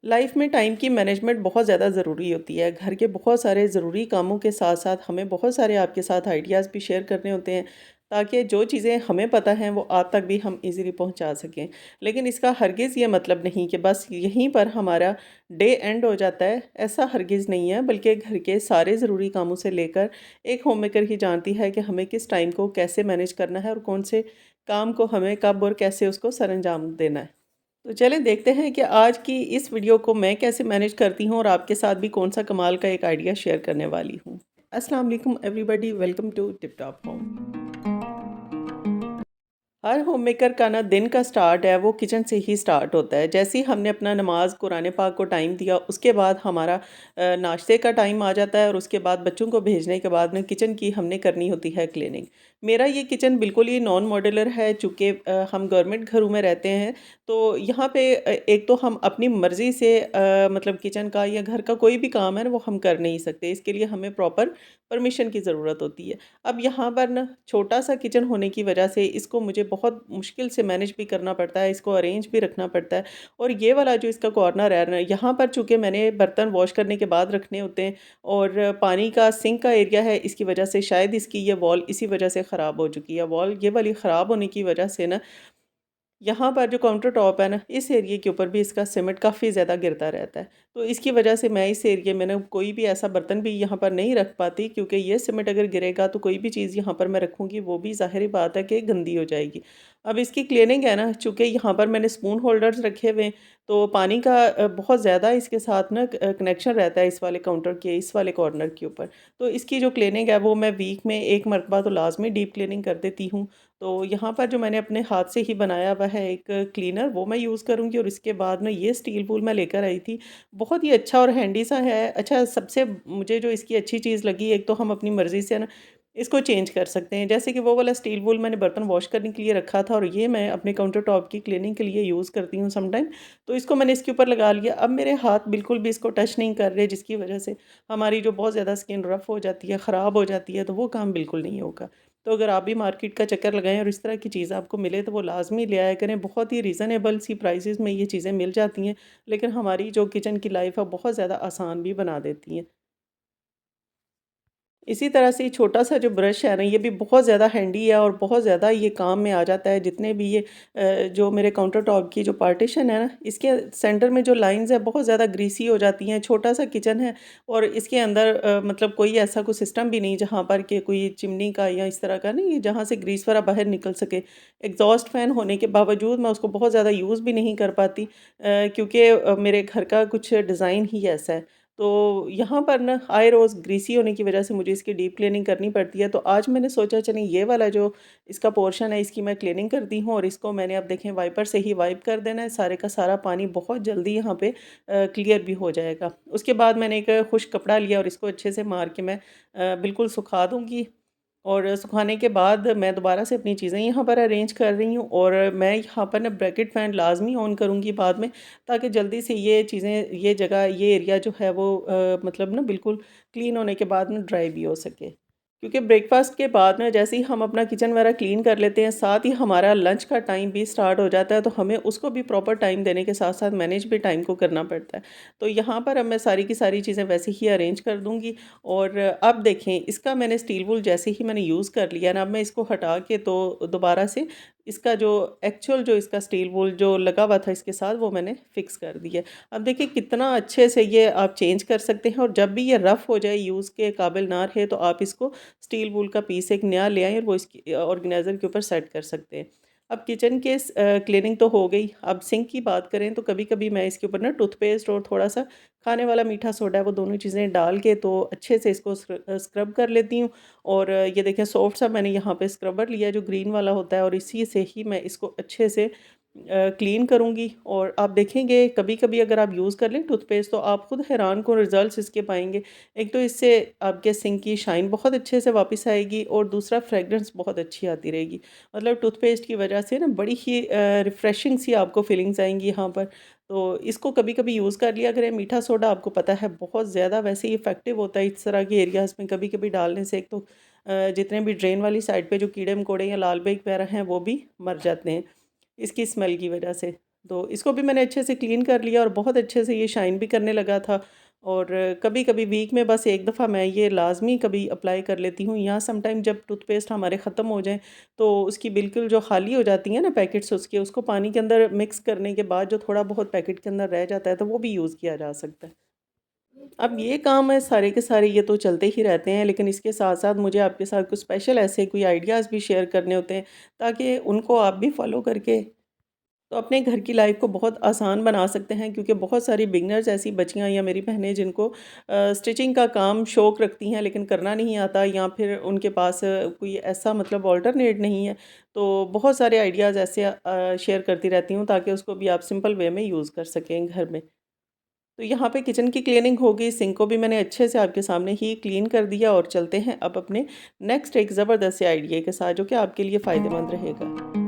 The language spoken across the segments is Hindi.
लाइफ में टाइम की मैनेजमेंट बहुत ज़्यादा ज़रूरी होती है। घर के बहुत सारे ज़रूरी कामों के साथ-साथ हमें बहुत सारे आपके साथ आइडियाज़ भी शेयर करने होते हैं, ताकि जो चीज़ें हमें पता हैं वो आप तक भी हम ईज़िली पहुँचा सकें। लेकिन इसका हरगिज़ ये मतलब नहीं कि बस यहीं पर हमारा डे एंड हो जाता है, ऐसा हरगिज़ नहीं है, बल्कि घर के सारे ज़रूरी कामों से लेकर एक होममेकर ही जानती है कि हमें किस टाइम को कैसे मैनेज करना है और कौन से काम को हमें कब और कैसे उसको सरअंजाम देना है। तो चलें देखते हैं कि आज की इस वीडियो को मैं कैसे मैनेज करती हूँ और आपके साथ भी कौन-सा कमाल का एक आइडिया शेयर करने वाली हूँ। अस्सलाम वालेकुम everybody, welcome to tip top home. हर होममेकर का ना दिन का स्टार्ट है वो किचन से ही स्टार्ट होता है। जैसे ही हमने अपना नमाज कुरान पाक को टाइम दिया, उसके बाद हमारा नाश्ते का टाइम आ जाता है और उसके बाद बच्चों को भेजने के बाद में किचन की हमने करनी होती है क्लीनिंग। मेरा ये किचन बिल्कुल ही नॉन मॉड्यूलर है, चूँकि हम गवर्नमेंट घरों में रहते हैं, तो यहाँ पे एक तो हम अपनी मर्ज़ी से मतलब किचन का या घर का कोई भी काम है ना वो हम कर नहीं सकते। इसके लिए हमें प्रॉपर परमिशन की ज़रूरत होती है। अब यहाँ पर ना छोटा-सा किचन होने की वजह से इसको मुझे बहुत मुश्किल से मैनेज भी करना पड़ता है, इसको अरेंज भी रखना पड़ता है। और ये वाला जो इसका कॉर्नर है ना, यहाँ पर चूँकि मैंने बर्तन वॉश करने के बाद रखने होते हैं और पानी का सिंक का एरिया है, इसकी वजह से शायद इसकी ये वॉल इसी वजह से ख़राब हो चुकी है। वॉल ये वाली ख़राब होने की वजह से ना यहाँ पर जो काउंटर टॉप है ना, इस एरिये के ऊपर भी इसका सीमेंट काफ़ी ज़्यादा गिरता रहता है। तो इसकी वजह से मैं इस एरिये में ना कोई भी ऐसा बर्तन भी यहाँ पर नहीं रख पाती, क्योंकि ये सीमेंट अगर गिरेगा तो कोई भी चीज़ यहाँ पर मैं रखूँगी वो भी ज़ाहिर-सी बात है कि गंदी हो जाएगी। अब इसकी क्लीनिंग है ना, चूँकि यहाँ पर मैंने स्पून होल्डर्स रखे हुए हैं, तो पानी का बहुत ज़्यादा इसके साथ ना कनेक्शन रहता है इस वाले काउंटर के इस वाले कॉर्नर के ऊपर। तो इसकी जो क्लीनिंग है वो मैं वीक में 1 मरतबा तो लाज़मी डीप क्लीनिंग कर देती हूँ। तो यहाँ पर जो मैंने अपने हाथ से ही बनाया हुआ है एक क्लीनर, वो मैं यूज़ करूँगी और इसके बाद ना ये स्टील वूल मैं लेकर आई थी। बहुत ही अच्छा और हैंडी सा है। अच्छा, सबसे मुझे जो इसकी अच्छी चीज़ लगी, एक तो हम अपनी मर्ज़ी से ना इसको चेंज कर सकते हैं। जैसे कि वो वाला स्टील वूल मैंने बर्तन वॉश करने के लिए रखा था और ये मैं अपने काउंटर टॉप की क्लीनिंग के लिए यूज़ करती हूँ समटाइम। तो इसको मैंने इसके ऊपर लगा लिया। अब मेरे हाथ बिल्कुल भी इसको टच नहीं कर रहे, जिसकी वज़ह से हमारी जो बहुत ज़्यादा स्किन रफ़ हो जाती है, ख़राब हो जाती है, तो वो काम बिल्कुल नहीं होगा। तो अगर आप भी मार्केट का चक्कर लगाएँ और इस तरह की चीज़ आपको मिले तो वो लाज़मी ले आया करें। बहुत ही रीज़नेबल सी प्राइसेज़ में ये चीज़ें मिल जाती हैं, लेकिन हमारी जो किचन की लाइफ़ है बहुत ज़्यादा आसान भी बना देती हैं। इसी तरह से छोटा-सा जो ब्रश है ना, ये भी बहुत ज़्यादा हैंडी है और बहुत ज़्यादा ये काम में आ जाता है। जितने भी ये जो मेरे काउंटर टॉप की जो पार्टीशन है ना, इसके सेंटर में जो लाइन्स है बहुत ज़्यादा ग्रीसी हो जाती हैं। छोटा-सा किचन है और इसके अंदर मतलब कोई ऐसा कोई सिस्टम भी नहीं जहाँ पर कि कोई चिमनी का या इस तरह का नहीं, जहाँ से ग्रीस वगैरह बाहर निकल सके। एग्ज़ॉस्ट फ़ैन होने के बावजूद मैं उसको बहुत ज़्यादा यूज़ भी नहीं कर पाती, क्योंकि मेरे घर का कुछ डिज़ाइन ही ऐसा है। तो यहाँ पर ना आए रोज़ ग्रीसी होने की वज़ह से मुझे इसकी डीप क्लीनिंग करनी पड़ती है। तो आज मैंने सोचा चलिए ये वाला जो इसका पोर्शन है इसकी मैं क्लीनिंग करती हूँ और इसको मैंने अब देखें वाइपर से ही वाइप कर देना है। सारे का सारा पानी बहुत जल्दी यहाँ पे क्लियर भी हो जाएगा। उसके बाद मैंने एक खुश्क कपड़ा लिया और इसको अच्छे से मार के मैं बिल्कुल सुखा दूँगी। और सुखाने के बाद मैं दोबारा से अपनी चीज़ें यहाँ पर अरेंज कर रही हूँ और मैं यहाँ पर ना ब्रैकेट फ़ैन लाज़मी ऑन करूँगी बाद में, ताकि जल्दी से ये चीज़ें, ये जगह, ये एरिया जो है वो मतलब ना बिल्कुल क्लीन होने के बाद ना ड्राई भी हो सके। क्योंकि ब्रेकफ़ास्ट के बाद में जैसे ही हम अपना किचन वगैरह क्लीन कर लेते हैं, साथ ही हमारा लंच का टाइम भी स्टार्ट हो जाता है, तो हमें उसको भी प्रॉपर टाइम देने के साथ-साथ मैनेज भी टाइम को करना पड़ता है। तो यहाँ पर अब मैं सारी की सारी चीज़ें वैसे ही अरेंज कर दूँगी और अब देखें, इसका मैंने स्टील वूल जैसे ही मैंने यूज़ कर लिया ना, अब मैं इसको हटा के तो दोबारा से इसका जो एक्चुअल जो इसका स्टील वूल जो लगा हुआ था इसके साथ, वो मैंने फ़िक्स कर दिया है। अब देखिए कितना अच्छे से ये आप चेंज कर सकते हैं और जब भी ये रफ़ हो जाए, यूज़ के काबिल ना रहे, तो आप इसको स्टील वूल का पीस एक नया ले आएँ और वो इसकी ऑर्गेनाइज़र के ऊपर सेट कर सकते हैं। अब किचन के क्लीनिंग तो हो गई, अब सिंक की बात करें तो कभी-कभी मैं इसके ऊपर ना टूथपेस्ट और थोड़ा-सा खाने वाला मीठा सोडा है, वो दोनों चीज़ें डाल के तो अच्छे से इसको स्क्रब कर लेती हूँ। और ये देखें सॉफ्ट सा मैंने यहाँ पे स्क्रबर लिया जो ग्रीन वाला होता है और इसी से ही मैं इसको अच्छे से क्लीन करूँगी। और आप देखेंगे कभी-कभी अगर आप यूज़ कर लें टूथपेस्ट, तो आप खुद हैरान को रिज़ल्ट्स इसके पाएँगे। एक तो इससे आपके सिंक की शाइन बहुत अच्छे से वापस आएगी और दूसरा फ्रेग्रेंस बहुत अच्छी आती रहेगी। मतलब टूथपेस्ट की वजह से ना बड़ी ही रिफ्रेशिंग सी आपको फीलिंग्स आएँगी यहाँ पर। तो इसको कभी-कभी यूज़ कर लिया करें। मीठा सोडा आपको पता है बहुत ज़्यादा वैसे ही इफ़ेक्टिव होता है इस तरह के एरियाज़ में कभी-कभी डालने से। एक तो जितने भी ड्रेन वाली साइड पे जो कीड़े-मकोड़े या लाल बेग वगैरह हैं वो भी मर जाते हैं इसकी स्मेल की वजह से। तो इसको भी मैंने अच्छे से क्लीन कर लिया और बहुत अच्छे से ये शाइन भी करने लगा था। और कभी-कभी वीक में बस 1 दफ़ा मैं ये लाज़मी कभी अप्लाई कर लेती हूँ, या समटाइम जब टूथपेस्ट हमारे ख़त्म हो जाएँ, तो उसकी बिल्कुल जो खाली हो जाती है ना पैकेट्स उसके, उसको पानी के अंदर मिक्स करने के बाद जो थोड़ा बहुत पैकेट के अंदर रह जाता है, तो वो भी यूज़ किया जा सकता है। अब ये काम है सारे के सारे, ये तो चलते ही रहते हैं, लेकिन इसके साथ-साथ मुझे आपके साथ कुछ स्पेशल ऐसे कोई आइडियाज़ भी शेयर करने होते हैं, ताकि उनको आप भी फ़ॉलो करके तो अपने घर की लाइफ को बहुत आसान बना सकते हैं। क्योंकि बहुत सारी बिगनर्स ऐसी बच्चियां या मेरी बहनें जिनको स्टिचिंग का काम शौक रखती हैं लेकिन करना नहीं आता, या फिर उनके पास कोई ऐसा मतलब ऑल्टरनेट नहीं है, तो बहुत सारे आइडियाज़ ऐसे शेयर करती रहती हूँ ताकि उसको भी आप सिंपल वे में यूज़ कर सकें घर में। तो यहाँ पे किचन की क्लीनिंग हो गई, सिंक को भी मैंने अच्छे से आपके सामने ही क्लीन कर दिया, और चलते हैं अब अपने नेक्स्ट एक ज़बरदस्त से आइडिया के साथ जो कि आपके लिए फ़ायदेमंद रहेगा।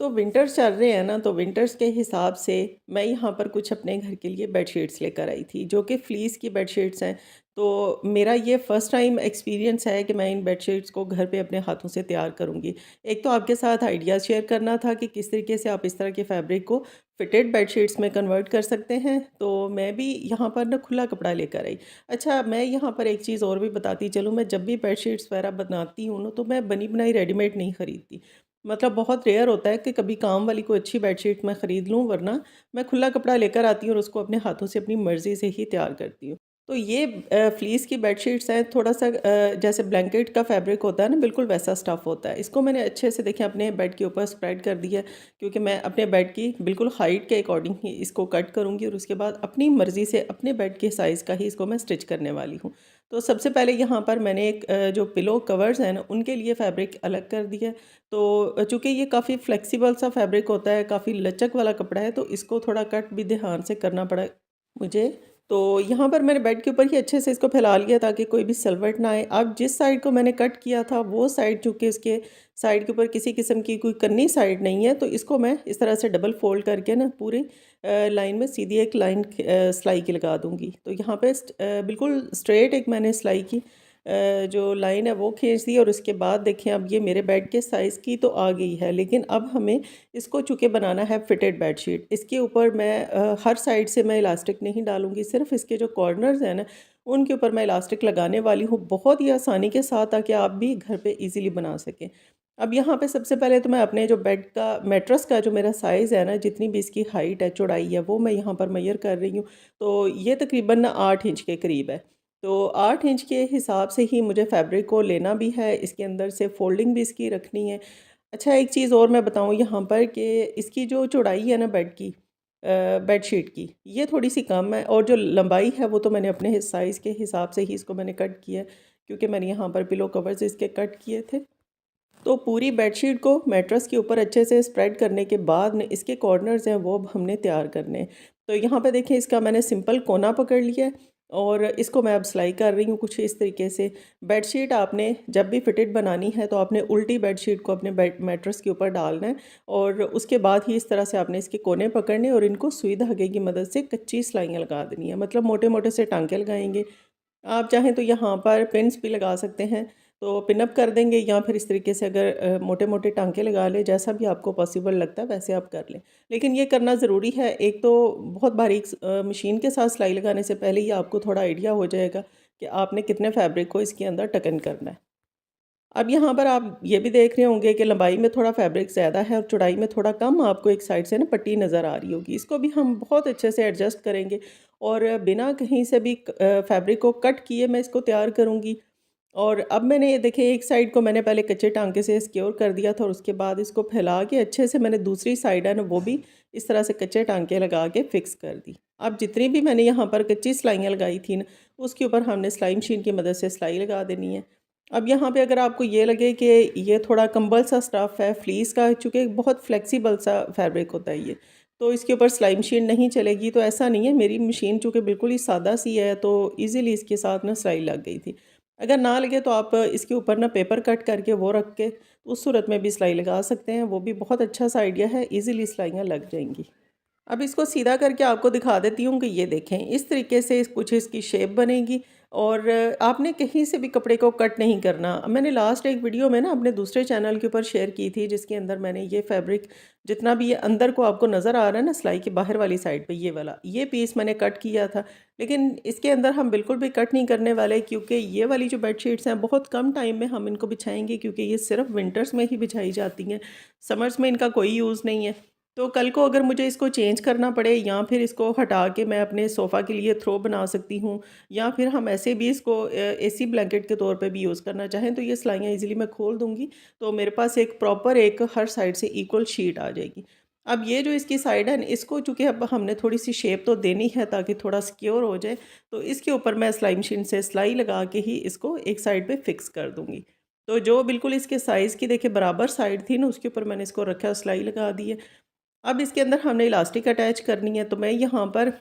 तो विंटर्स चल रहे हैं ना, तो विंटर्स के हिसाब से मैं यहाँ पर कुछ अपने घर के लिए बेडशीट्स लेकर आई थी, जो कि फ्लीस की बेडशीट्स हैं। तो मेरा ये फर्स्ट टाइम एक्सपीरियंस है कि मैं इन बेडशीट्स को घर पे अपने हाथों से तैयार करूँगी। एक तो आपके साथ आइडिया शेयर करना था कि किस तरीके से आप इस तरह के फैब्रिक को फिटेड बेडशीट्स में कन्वर्ट कर सकते हैं, तो मैं भी यहाँ पर ना खुला कपड़ा लेकर आई। अच्छा, मैं यहाँ पर एक चीज़ और भी बताती चलूँ, मैं जब भी बेडशीट्स वगैरह बनाती हूँ ना, तो मैं बनी बनाई रेडीमेड नहीं खरीदती। मतलब बहुत रेयर होता है कि कभी काम वाली कोई अच्छी बेडशीट मैं ख़रीद लूँ, वरना मैं खुला कपड़ा लेकर आती हूँ और उसको अपने हाथों से अपनी मर्ज़ी से ही तैयार करती हूँ। तो ये फ्लीस की बेडशीट्स हैं, थोड़ा-सा जैसे ब्लैंकेट का फैब्रिक होता है ना, बिल्कुल वैसा स्टफ़ होता है। इसको मैंने अच्छे से देखिए अपने बेड के ऊपर स्प्रेड कर दिया है, क्योंकि मैं अपने बेड की बिल्कुल हाइट के अकॉर्डिंग ही इसको कट करूँगी, और उसके बाद अपनी मर्ज़ी से अपने बेड के साइज़ का ही इसको मैं स्टिच करने वाली हूँ। तो सबसे पहले यहाँ पर मैंने एक जो पिलो कवर्स हैं ना, उनके लिए फैब्रिक अलग कर दिया है। तो चूँकि ये काफ़ी फ्लेक्सिबल सा फैब्रिक होता है, काफ़ी लचक वाला कपड़ा है, तो इसको थोड़ा कट भी ध्यान से करना पड़ा मुझे। तो यहाँ पर मैंने बेड के ऊपर ही अच्छे से इसको फैला लिया ताकि कोई भी सिलवट ना आए। अब जिस साइड को मैंने कट किया था, वो साइड चूँकि इसके साइड के ऊपर किसी किस्म की कोई कन्नी साइड नहीं है, तो इसको मैं इस तरह से डबल फ़ोल्ड करके ना पूरी लाइन में सीधी एक लाइन सिलाई की लगा दूँगी। तो यहाँ पे बिल्कुल स्ट्रेट एक मैंने सिलाई की जो लाइन है वो खींच दी, और उसके बाद देखें अब ये मेरे बेड के साइज़ की तो आ गई है, लेकिन अब हमें इसको चूँकि बनाना है फिटेड बेडशीट, इसके ऊपर मैं हर साइड से मैं इलास्टिक नहीं डालूँगी, सिर्फ़ इसके जो कॉर्नर्स हैं ना, उनके ऊपर मैं इलास्टिक लगाने वाली हूँ, बहुत ही आसानी के साथ, ताकि आप भी घर पे ईज़िली बना सकें। अब यहाँ पे सबसे पहले तो मैं अपने जो बेड का मैट्रेस का जो मेरा साइज़ है ना, जितनी भी इसकी हाइट है, चौड़ाई है, वो मैं यहाँ पर मेज़र कर रही हूँ। तो ये तकरीबन ना 8 इंच के करीब है। तो 8 इंच के हिसाब से ही मुझे फैब्रिक को लेना भी है, इसके अंदर से फ़ोल्डिंग भी इसकी रखनी है। अच्छा, एक चीज़ और मैं बताऊँ यहाँ पर कि इसकी जो चौड़ाई है ना बेड की बेडशीट की, ये थोड़ी-सी कम है, और जो लंबाई है वो तो मैंने अपने साइज़ के हिसाब से ही इसको मैंने कट किया है, क्योंकि मैंने यहाँ पर पिलो कवर्स इसके कट किए थे। तो पूरी बेडशीट को मैट्रेस के ऊपर अच्छे से स्प्रेड करने के बाद में इसके कॉर्नर्स हैं वो अब हमने तैयार करने हैं। तो यहाँ पे देखिए इसका मैंने सिंपल कोना पकड़ लिया है, और इसको मैं अब सिलाई कर रही हूँ कुछ इस तरीके से। बेडशीट आपने जब भी फिटेड बनानी है तो आपने उल्टी बेडशीट को अपने बेड मैट्रेस के ऊपर डालना है, और उसके बाद ही इस तरह से आपने इसके कोने पकड़ने और इनको सुई धागे की मदद से कच्ची सिलाइयाँ लगा देनी है, मतलब मोटे-मोटे से टाँके लगाएँगे। आप चाहें तो यहाँ पर पिन्स भी लगा सकते हैं, तो पिन अप कर देंगे, या फिर इस तरीके से अगर मोटे-मोटे टाँके लगा लें, जैसा भी आपको पॉसिबल लगता है वैसे आप कर लें। लेकिन ये करना ज़रूरी है, एक तो बहुत बारीक मशीन के साथ सिलाई लगाने से पहले ही आपको थोड़ा आइडिया हो जाएगा कि आपने कितने फैब्रिक को इसके अंदर टक-इन करना है। अब यहाँ पर आप ये भी देख रहे होंगे कि लंबाई में थोड़ा फैब्रिक ज़्यादा है और चौड़ाई में थोड़ा कम, आपको एक साइड से ना पट्टी नज़र आ रही होगी। इसको भी हम बहुत अच्छे से एडजस्ट करेंगे, और बिना कहीं से भी फैब्रिक को कट किए मैं इसको तैयार करूँगी। और अब मैंने ये देखिए एक साइड को मैंने पहले कच्चे टाँके से सिक्योर कर दिया था, और उसके बाद इसको फैला के अच्छे से मैंने दूसरी साइड है ना वो भी इस तरह से कच्चे टाँके लगा के फ़िक्स कर दी। अब जितनी भी मैंने यहाँ पर कच्ची सिलाइयाँ लगाई थी ना, उसके ऊपर हमने सिलाई मशीन की मदद से सिलाई लगा देनी है। अब यहाँ पे अगर आपको ये लगे कि ये थोड़ा कंबल सा स्टफ़ है फ्लीस का, चूँकि बहुत फ्लेक्सिबल सा फैब्रिक होता है ये, तो इसके ऊपर सिलाई मशीन नहीं चलेगी, तो ऐसा नहीं है। मेरी मशीन चूँकि बिल्कुल ही सादा सी है, तो ईज़िली इसके साथ ना सिलाई लग गई थी। अगर ना लगे तो आप इसके ऊपर ना पेपर कट करके वो रख के उस सूरत में भी सिलाई लगा सकते हैं, वो भी बहुत अच्छा सा आइडिया है, ईज़िली सिलाइयाँ लग जाएँगी। अब इसको सीधा करके आपको दिखा देती हूँ कि ये देखें, इस तरीके से कुछ इसकी शेप बनेगी। और आपने कहीं से भी कपड़े को कट नहीं करना। मैंने लास्ट एक वीडियो में ना अपने दूसरे चैनल के ऊपर शेयर की थी, जिसके अंदर मैंने ये फैब्रिक जितना भी ये अंदर को आपको नज़र आ रहा है ना सिलाई की बाहर वाली साइड पे, ये वाला ये पीस मैंने कट किया था। लेकिन इसके अंदर हम बिल्कुल भी कट नहीं करने वाले, क्योंकि ये वाली जो बेडशीट्स हैं बहुत कम टाइम में हम इनको बिछाएंगे, क्योंकि ये सिर्फ विंटर्स में ही बिछाई जाती हैं, समर्स में इनका कोई यूज़ नहीं है। तो कल को अगर मुझे इसको चेंज करना पड़े या फिर इसको हटा के मैं अपने सोफ़ा के लिए थ्रो बना सकती हूँ, या फिर हम ऐसे भी इसको एसी ब्लैंकेट के तौर पे भी यूज़ करना चाहें, तो ये सिलाइयाँ इजीली मैं खोल दूँगी, तो मेरे पास एक प्रॉपर एक हर साइड से इक्वल शीट आ जाएगी। अब ये जो इसकी साइड है इसको चूँकि अब हमने थोड़ी-सी शेप तो देनी है ताकि थोड़ा सिक्योर हो जाए, तो इसके ऊपर मैं सिलाई मशीन से सिलाई लगा के ही इसको एक साइड पे फ़िक्स कर दूँगी। तो जो बिल्कुल इसके साइज़ की देखिए बराबर साइड थी ना, उसके ऊपर मैंने इसको रखा, सिलाई लगा दी है। अब इसके अंदर हमने इलास्टिक अटैच करनी है, तो मैं यहाँ पर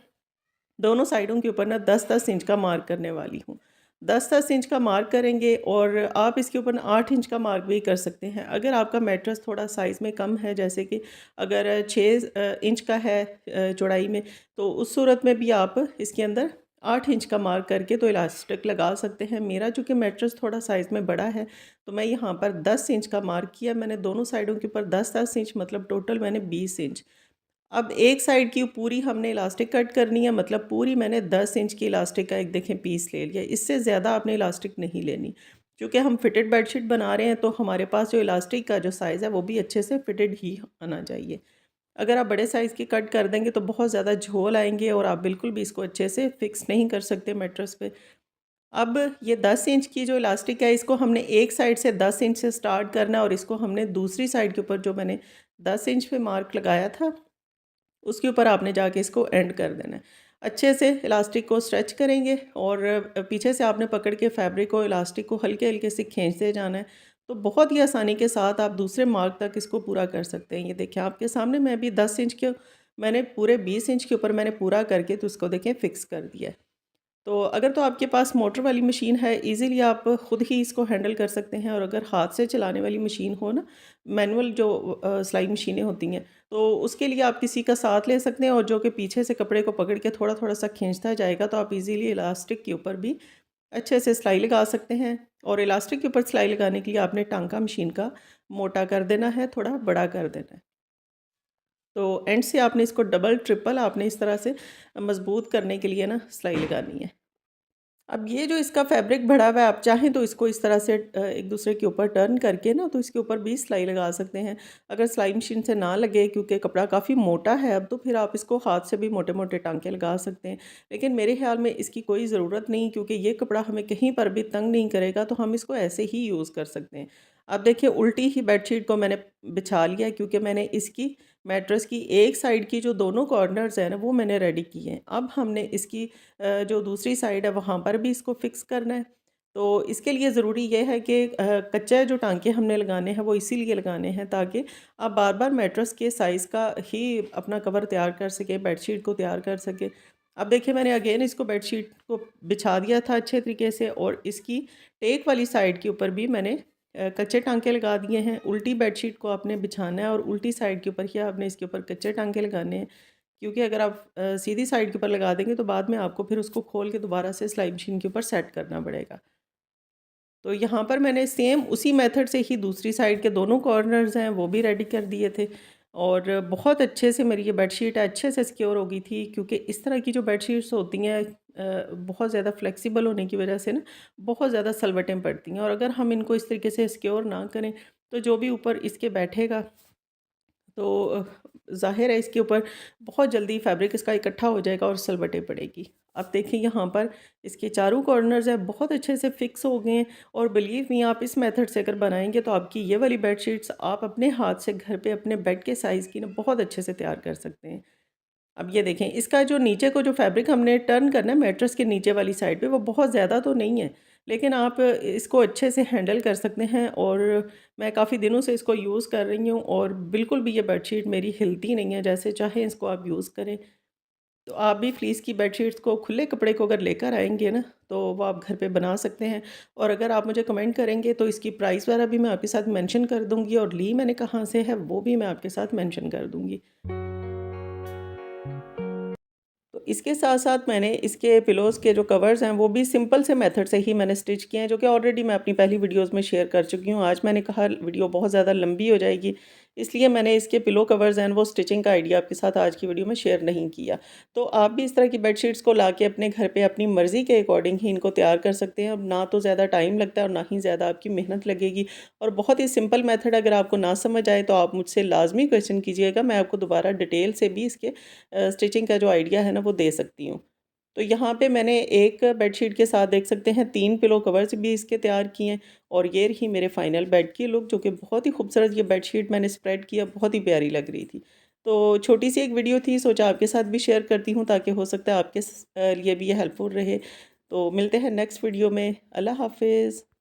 दोनों साइडों के ऊपर ना 10-10 इंच का मार्क करने वाली हूँ। 10-10 इंच का मार्क करेंगे, और आप इसके ऊपर ना 8 इंच का मार्क भी कर सकते हैं। अगर आपका मैट्रेस थोड़ा साइज़ में कम है, जैसे कि अगर 6 इंच का है चौड़ाई में, तो उस सूरत में भी आप इसके अंदर 8 इंच का मार्क करके तो इलास्टिक लगा सकते हैं। मेरा चूँकि मैट्रेस थोड़ा साइज़ में बड़ा है, तो मैं यहाँ पर 10 इंच का मार्क किया मैंने दोनों साइडों के ऊपर 10-10 इंच, मतलब टोटल मैंने 20 इंच। अब एक साइड की पूरी हमने इलास्टिक कट करनी है, मतलब पूरी मैंने 10 इंच की इलास्टिक का एक देखें पीस ले लिया। इससे ज़्यादा आपने इलास्टिक नहीं लेनी, क्योंकि हम फिटेड बेडशीट बना रहे हैं, तो हमारे पास जो इलास्टिक का जो साइज़ है वो भी अच्छे से फिटेड ही आना चाहिए। अगर आप बड़े साइज़ की कट कर देंगे तो बहुत ज़्यादा झोल आएंगे और आप बिल्कुल भी इसको अच्छे से फिक्स नहीं कर सकते मैट्रेस पे। अब ये 10 इंच की जो इलास्टिक है, इसको हमने एक साइड से 10 इंच से स्टार्ट करना है, और इसको हमने दूसरी साइड के ऊपर जो मैंने 10 इंच पे मार्क लगाया था, उसके ऊपर आपने जाके इसको एंड कर देना है। अच्छे से इलास्टिक को स्ट्रेच करेंगे, और पीछे से आपने पकड़ के फैब्रिक को, इलास्टिक को हल्के-हल्के से खींचते जाना है। तो बहुत ही आसानी के साथ आप दूसरे मार्क तक इसको पूरा कर सकते हैं। ये देखिए आपके सामने मैं भी 10 इंच के मैंने पूरे 20 इंच के ऊपर मैंने पूरा करके तो उसको देखें फिक्स कर दिया है। तो अगर तो आपके पास मोटर वाली मशीन है, ईज़िली आप खुद ही इसको हैंडल कर सकते हैं, और अगर हाथ से चलाने वाली मशीन हो ना, मैनुअल जो सिलाई मशीनें होती हैं, तो उसके लिए आप किसी का साथ ले सकते हैं, और जो कि पीछे से कपड़े को पकड़ के थोड़ा-थोड़ा सा खींचता जाएगा, तो आप ईज़िली इलास्टिक के ऊपर भी अच्छे से सिलाई लगा सकते हैं। और इलास्टिक के ऊपर सिलाई लगाने के लिए आपने टांका मशीन का मोटा कर देना है, थोड़ा बड़ा कर देना है। तो एंड से आपने इसको डबल, ट्रिपल आपने इस तरह से मज़बूत करने के लिए ना सिलाई लगानी है। अब ये जो इसका फैब्रिक भरा हुआ है, आप चाहें तो इसको इस तरह से एक दूसरे के ऊपर टर्न करके ना, तो इसके ऊपर भी सिलाई लगा सकते हैं। अगर सिलाई मशीन से ना लगे, क्योंकि कपड़ा काफ़ी मोटा है अब, तो फिर आप इसको हाथ से भी मोटे-मोटे टाँके लगा सकते हैं। लेकिन मेरे ख़्याल में इसकी कोई ज़रूरत नहीं, क्योंकि ये कपड़ा हमें कहीं पर भी तंग नहीं करेगा, तो हम इसको ऐसे ही यूज़ कर सकते हैं। अब देखिए उल्टी ही बेडशीट को मैंने बिछा लिया, क्योंकि मैंने इसकी मैट्रेस की एक साइड की जो दोनों कॉर्नर्स हैं ना, वो मैंने रेडी किए हैं। अब हमने इसकी जो दूसरी साइड है वहाँ पर भी इसको फिक्स करना है। तो इसके लिए ज़रूरी ये है कि कच्चे जो टाँके हमने लगाने हैं वो इसीलिए लगाने हैं, ताकि आप बार-बार मैट्रेस के साइज़ का ही अपना कवर तैयार कर सकें, बेडशीट को तैयार कर सकें। अब देखिए मैंने अगेन इसको बेडशीट को बिछा दिया था अच्छे तरीके से, और इसकी टेक वाली साइड के ऊपर भी मैंने कच्चे टाँके लगा दिए हैं। उल्टी बेडशीट को आपने बिछाना है, और उल्टी साइड के ऊपर ही आपने इसके ऊपर कच्चे टाँके लगाने हैं। क्योंकि अगर आप सीधी साइड के ऊपर लगा देंगे, तो बाद में आपको फिर उसको खोल के दोबारा से सिलाई मशीन के ऊपर सेट करना पड़ेगा। तो यहाँ पर मैंने सेम उसी मेथड से ही दूसरी साइड के दोनों कॉर्नर्स हैं वो भी रेडी कर दिए थे, और बहुत अच्छे से मेरी ये बेडशीट अच्छे से सिक्योर हो गई थी, क्योंकि इस तरह की जो बेडशीट्स होती हैं बहुत ज़्यादा फ्लेक्सिबल होने की वजह से ना बहुत ज़्यादा सलवटें पड़ती हैं, और अगर हम इनको इस तरीके से सिक्योर ना करें, तो जो भी ऊपर इसके बैठेगा, तो ज़ाहिर है इसके ऊपर बहुत जल्दी फैब्रिक इसका इकट्ठा हो जाएगा और सलवटें पड़ेगी। अब देखिए यहाँ पर इसके चारों कॉर्नर्स हैं बहुत अच्छे से फिक्स हो गए हैं, और बिलीव मी आप इस मेथड से अगर बनाएंगे तो आपकी ये वाली बेडशीट्स आप अपने हाथ से घर पे अपने बेड के साइज़ की ना बहुत अच्छे से तैयार कर सकते हैं। अब ये देखें इसका जो नीचे को जो फैब्रिक हमने टर्न करना है मैट्रेस के नीचे वाली साइड पे, वो बहुत ज़्यादा तो नहीं है, लेकिन आप इसको अच्छे से हैंडल कर सकते हैं, और मैं काफ़ी दिनों से इसको यूज़ कर रही हूँ, और बिल्कुल भी ये बेडशीट मेरी हिलती नहीं है, जैसे चाहें इसको आप यूज़ करें। तो आप भी फ्लीस की बेडशीट्स को, खुले कपड़े को अगर लेकर आएँगे ना, तो वो आप घर पे बना सकते हैं, और अगर आप मुझे कमेंट करेंगे तो इसकी प्राइस वगैरह भी मैं आपके साथ मेंशन कर दूँगी, और ली मैंने कहाँ से है वो भी मैं आपके साथ मेंशन कर दूँगी। तो इसके साथ-साथ मैंने इसके पिलोज़ के जो कवर्स हैं वो भी सिंपल से मेथड से ही मैंने स्टिच किए हैं, जो कि ऑलरेडी मैं अपनी पहली वीडियोज़ में शेयर कर चुकी हूँ। आज मैंने कहा वीडियो बहुत ज़्यादा लंबी हो जाएगी, इसलिए मैंने इसके पिलो कवर्स हैं वो स्टिचिंग का आइडिया आपके साथ आज की वीडियो में शेयर नहीं किया। तो आप भी इस तरह की बेडशीट्स को लाके अपने घर पे अपनी मर्ज़ी के अकॉर्डिंग ही इनको तैयार कर सकते हैं। अब ना तो ज़्यादा टाइम लगता है और ना ही ज़्यादा आपकी मेहनत लगेगी, और बहुत ही सिंपल मेथड, अगर आपको ना समझ आए तो आप मुझसे लाज़मी क्वेश्चन कीजिएगा, मैं आपको दोबारा डिटेल से भी इसके स्टिचिंग का जो आइडिया है ना वो दे सकती हूँ। तो यहाँ पे मैंने एक बेडशीट के साथ देख सकते हैं 3 पिलो कवर्स भी इसके तैयार किए हैं, और ये रही मेरे फाइनल बेड की लुक, जो कि बहुत ही खूबसूरत ये बेडशीट मैंने स्प्रेड किया, बहुत ही प्यारी लग रही थी। तो छोटी-सी एक वीडियो थी, सोचा आपके साथ भी शेयर करती हूँ ताकि हो सकता है आपके लिए भी ये हेल्पफुल रहे। तो मिलते हैं नेक्स्ट वीडियो में। अल्लाह हाफ़िज़।